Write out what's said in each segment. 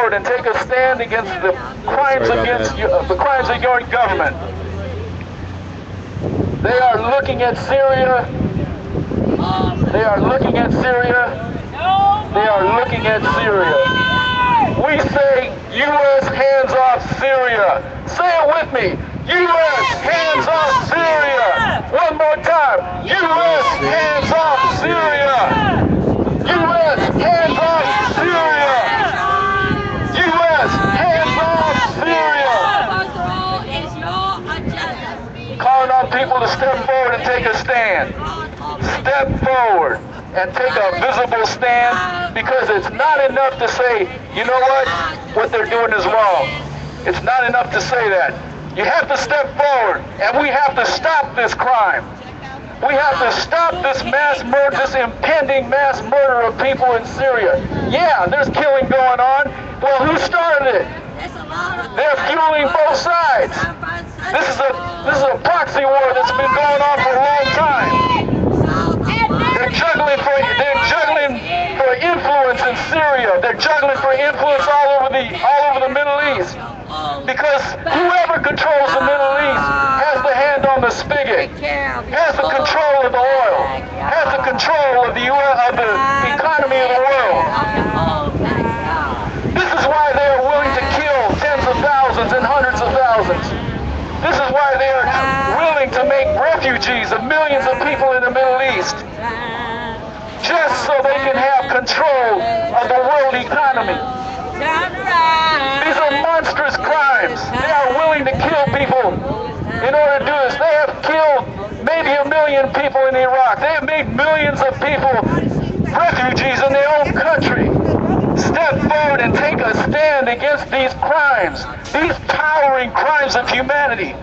forward and take a stand against the crimes against the crimes of your government. They are looking at Syria. They are looking at Syria. They are looking at Syria. We say, U.S. hands off Syria. Say it with me. U.S. hands off Syria. One more time. U.S. hands off Syria. U.S. hands off Syria. U.S. hands off Syria. Calling on people to step forward and take a stand. Step forward and take a visible stand, because it's not enough to say, you know what they're doing is wrong. It's not enough to say that. You have to step forward, and we have to stop this crime. We have to stop this mass murder, this impending mass murder of people in Syria. Yeah, there's killing going on. Well, who started it? They're fueling both sides. This is a proxy war that's been going on for a long time. They're juggling for influence in Syria. They're juggling for influence all over the Middle East. Because whoever controls the Middle East has the hand on the spigot, has the control of the oil, has the control of the economy of the world. This is why they are willing to kill tens of thousands and hundreds of thousands. This is why they are willing to make refugees of millions of people in the Middle East, just so they can have control of the world economy. These are monstrous crimes. They are willing to kill people in order to do this. They have killed maybe 1 million people in Iraq. They have made millions of people refugees in their own country. Step forward and take a stand against these crimes, these towering crimes of humanity,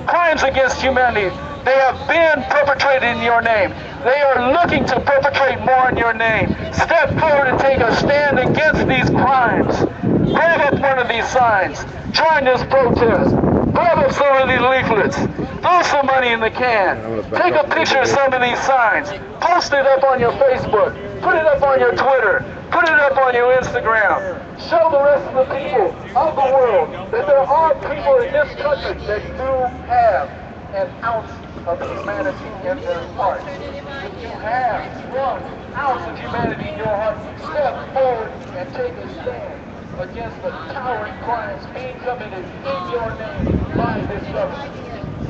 crimes against humanity. They have been perpetrated in your name. They are looking to perpetrate more in your name. Step forward and take a stand against these crimes. Grab up one of these signs. Join this protest. Grab up some of these leaflets. Throw some money in the can. Take a picture of some of these signs. Post it up on your Facebook. Put it up on your Twitter. Put it up on your Instagram. Show the rest of the people of the world that there are people in this country that do have an ounce of humanity in their heart. If you have 1 ounce of humanity in your heart, step forward and take a stand against the towering crimes being committed in your name by this government.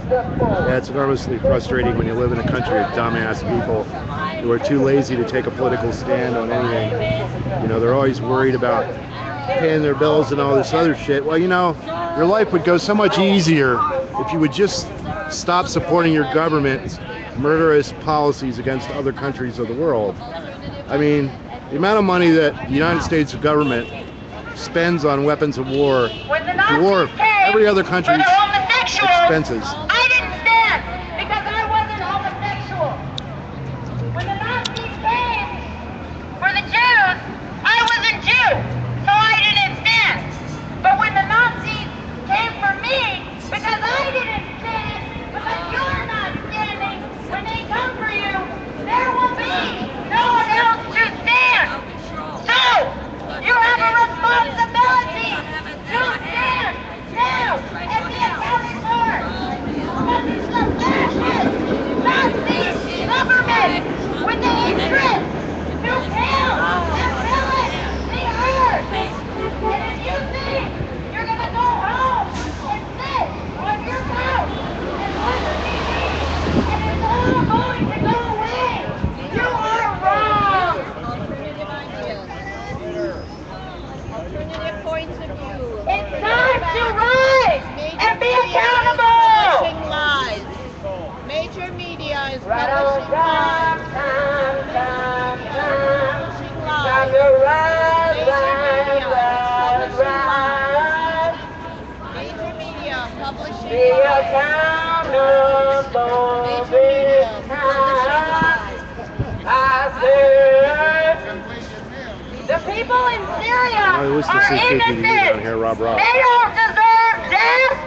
Step forward. Yeah, it's enormously frustrating when you live in a country of dumbass people who are too lazy to take a political stand on anything. You know, they're always worried about paying their bills and all this other shit. Well, you know, your life would go so much easier if you would just stop supporting your government's murderous policies against other countries of the world. I mean, the amount of money that the United States government spends on weapons of war dwarf every other country's expenses. I didn't stand because I wasn't homosexual. When the Nazis came for the Jews, I wasn't Jew, so I didn't stand. But when the Nazis came for me, because I didn't stand, because you're not standing, when they come for you, there will be no one else to stand. So, you have a responsibility to stand now and be accounted for. Because it's the fascist Nazi government with the interest to kill and pillage the earth. And if you think you're going to go home and sit on your couch and watch TV and it's all going to go away, you are wrong. Alternative points of view. It's time to rise and be accountable. Publishing lies. Major media is Right publishing on lies. Publishing lies. Major media publishing Be lies. accountable Major this media publishing time. lies. I said, the people in Syria I wish to are see KPD down innocent. here, Rob Ross. They don't deserve death.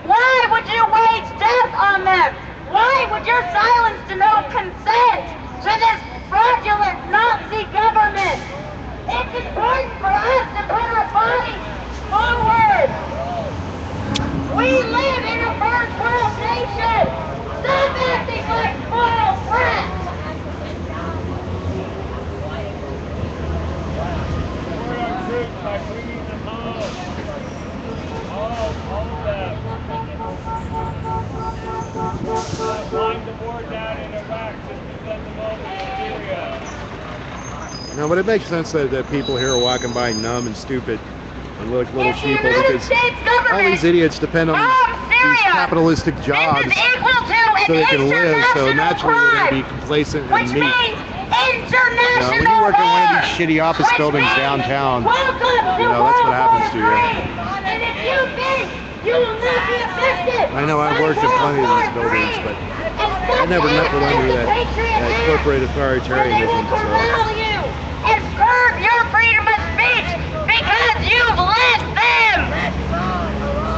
Why would you wage death on them? Why would your silence denote consent to this fraudulent Nazi government? It's important for us to put our bodies by bringing them home. All of them. Wind the war down in Iraq just to send them over to Syria. No, but it makes sense that people here are walking by numb and stupid and look little If the sheeple United because States all government these idiots depend on these Syria, capitalistic jobs this is equal to so they can an live. So international naturally they're going to be crime, complacent which and meek. means You international know, when you work in one of war, these shitty office which buildings means downtown, welcome to you know, that's what World happens to War you. III. And if you think you will not be affected I know I've by worked in plenty of World these War buildings, III, but and I never knuckled under that patriot corporate where they will authoritarianism. So corral you and curb your freedom of speech because you've let them.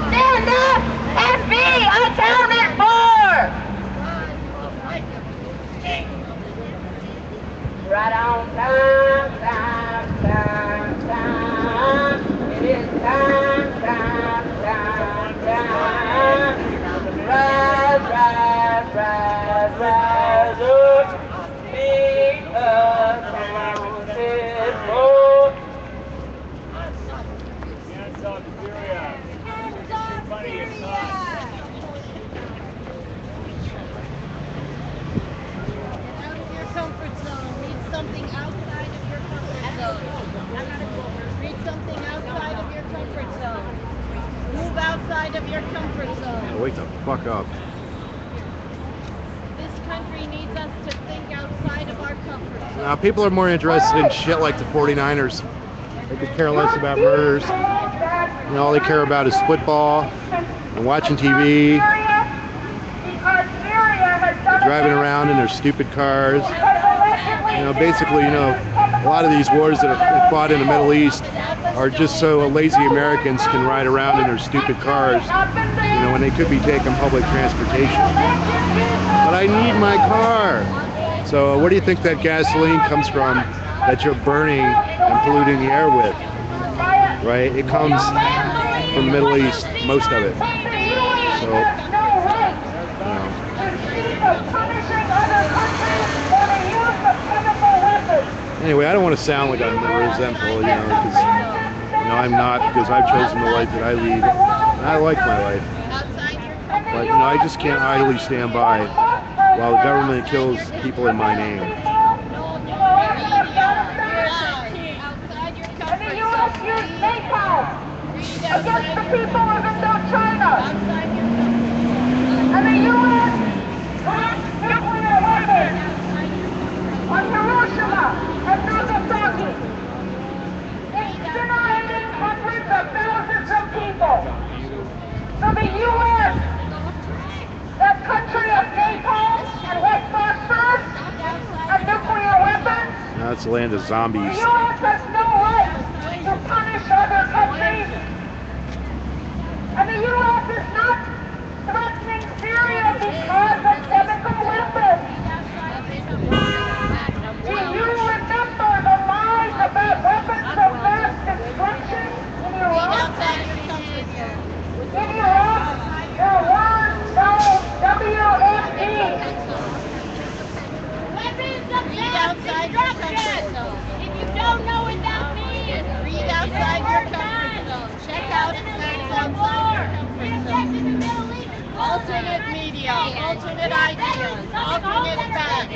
Stand up and be accounted for. Right on time, time, time, time. It is time, time, time, time. Rise, rise, rise, rise up. Be accounted for. Hands up, Syria. It's funny, it's not. Out of your comfort zone. Read something outside of your comfort zone. Read something outside of your comfort zone. Move outside of your comfort zone. wake the fuck up. This country needs us to think outside of our comfort zone. Now people are more interested in shit like the 49ers. They could care less about murders. You know, all they care about is football and watching TV, driving around in their stupid cars. You know, basically, you know, a lot of these wars that are fought in the Middle East are just so lazy Americans can ride around in their stupid cars, you know, when they could be taking public transportation. But I need my car. So where do you think that gasoline comes from that you're burning and polluting the air with? Right? It comes from the Middle East, most of it. So, you know. Anyway, I don't want to sound like I'm resentful, you know, because, you know, I'm not, because I've chosen the life that I lead, and I like my life. But, you know, I just can't idly stand by while the government kills people in my name. Against the people of Indochina. And the U.S. launched nuclear weapons on Hiroshima and Nagasaki, incinerating hundreds of thousands of people. So the U.S., that country of napalm and white phosphorus and nuclear weapons, Now it's the land of zombies. the U.S. has no right to punish other countries. And the U.S. is not threatening Syria because of chemical weapons. Do you remember the lies about weapons of mass destruction in Iraq? In Iraq, there were no WMD. Weapons of mass destruction. If you don't know what that means, Read outside your comfort zone. Check out things outside your comfort zone. Alternate media, alternate ideas, alternate facts.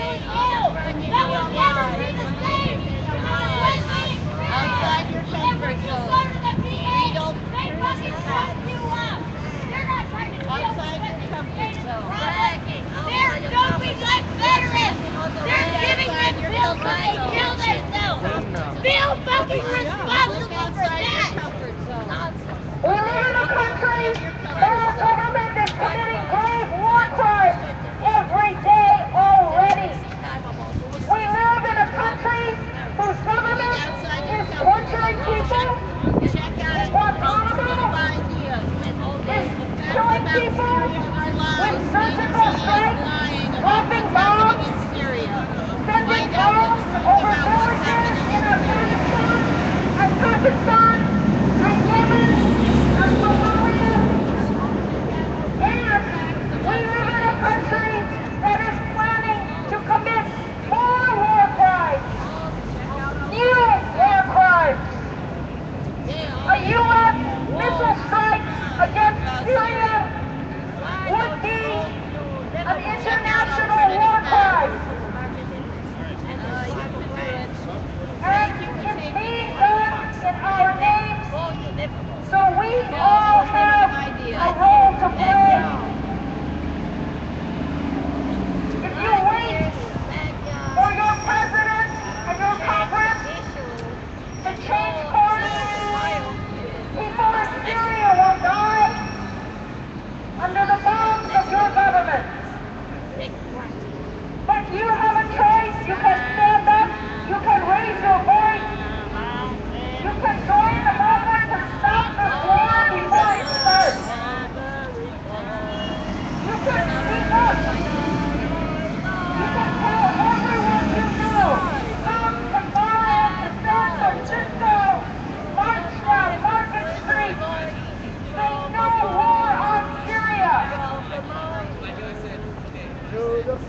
Outside your comfort zone. Read alternative facts. Outside your comfort zone. They're doping like veterans. They're giving them pills when they kill themselves. Feel fucking responsible for that. We live in a country where our government is committing grave war crimes every day already. We live in a country whose government is torturing people A U.S. missile strike against Syria would be an international war crime. And it's being done in our names, so we all have a role to play. If you wait for your president and your Congress to change course, people in Syria will die under the bombs of your government. But you have a choice. You can stand up. You can raise your voice. You can join the movement to stop this war before it starts. You can speak up. You can tell everyone you know. Come tomorrow to San Francisco. March down Market Street. Say no war on Syria.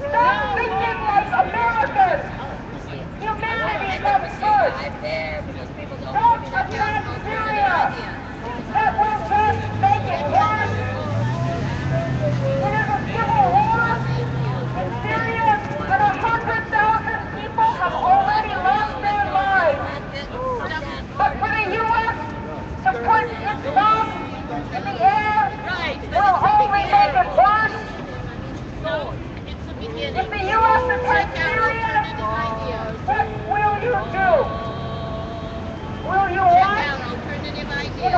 Stop thinking like Americans. Humanity comes first. Don't attack Syria. That will just make it worse. It is a civil war in Syria, and 100,000 people have already lost their lives. But for the U.S. to put its thumb in the air will only make it worse. If the U.S. attacks Syria, what will you do? Will you watch in